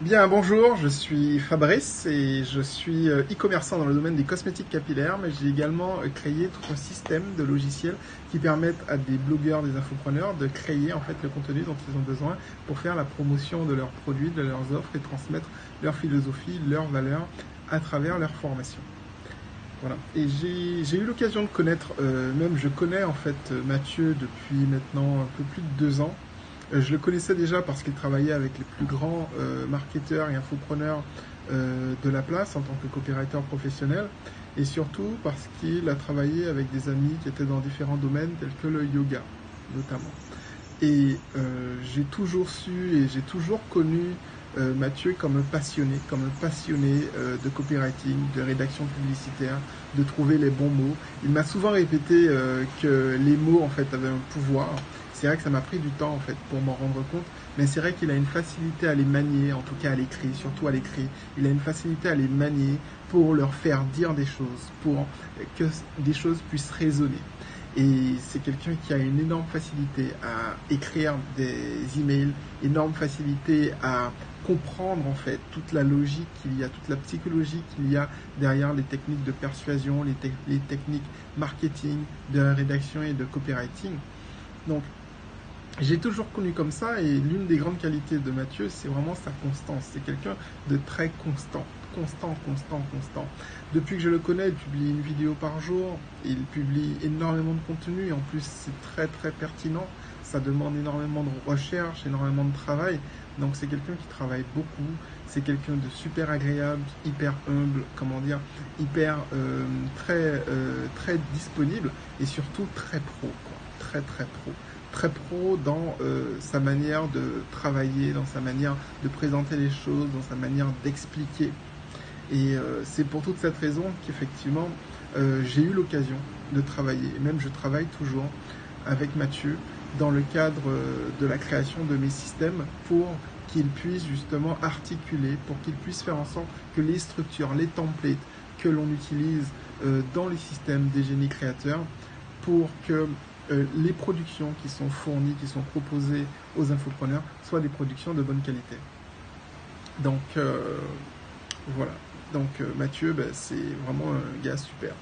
Bien, bonjour, je suis Fabrice et je suis e-commerçant dans le domaine des cosmétiques capillaires, mais j'ai également créé tout un système de logiciels qui permettent à des blogueurs, des infopreneurs de créer en fait le contenu dont ils ont besoin pour faire la promotion de leurs produits, de leurs offres et transmettre leur philosophie, leurs valeurs à travers leur formation. Voilà. Et j'ai eu l'occasion de connaître, même je connais en fait Mathieu depuis maintenant un peu plus de 2 ans. Je le connaissais déjà parce qu'il travaillait avec les plus grands marketeurs et infopreneurs de la place en tant que copywriter professionnel. Et surtout parce qu'il a travaillé avec des amis qui étaient dans différents domaines tels que le yoga notamment. Et j'ai toujours su et j'ai toujours connu Mathieu comme un passionné de copywriting, de rédaction publicitaire, de trouver les bons mots. Il m'a souvent répété que les mots en fait avaient un pouvoir. C'est vrai que ça m'a pris du temps en fait pour m'en rendre compte, mais c'est vrai qu'il a une facilité à les manier, en tout cas à l'écrit, surtout à l'écrit. Il a une facilité à les manier pour leur faire dire des choses, pour que des choses puissent résonner. Et c'est quelqu'un qui a une énorme facilité à écrire des emails, énorme facilité à comprendre en fait toute la logique qu'il y a, toute la psychologie qu'il y a derrière les techniques de persuasion, les techniques marketing, de rédaction et de copywriting. Donc j'ai toujours connu comme ça et l'une des grandes qualités de Mathieu, c'est vraiment sa constance. C'est quelqu'un de très constant. Constant, constant, constant. Depuis que je le connais, il publie une vidéo par jour, il publie énormément de contenu et en plus c'est très très pertinent. Ça demande énormément de recherche, énormément de travail. Donc c'est quelqu'un qui travaille beaucoup, c'est quelqu'un de super agréable, hyper humble, comment dire, hyper très disponible et surtout très pro, quoi. Très très pro. Très pro dans sa manière de travailler, dans sa manière de présenter les choses, dans sa manière d'expliquer. Et c'est pour toute cette raison qu'effectivement, j'ai eu l'occasion de travailler, et même je travaille toujours avec Mathieu dans le cadre de la création de mes systèmes pour qu'il puisse justement articuler, pour qu'il puisse faire en sorte que les structures, les templates que l'on utilise dans les systèmes des génies créateurs, pour que les productions qui sont fournies, qui sont proposées aux infopreneurs, soient des productions de bonne qualité. Donc voilà. Donc Mathieu, ben, c'est vraiment un gars super.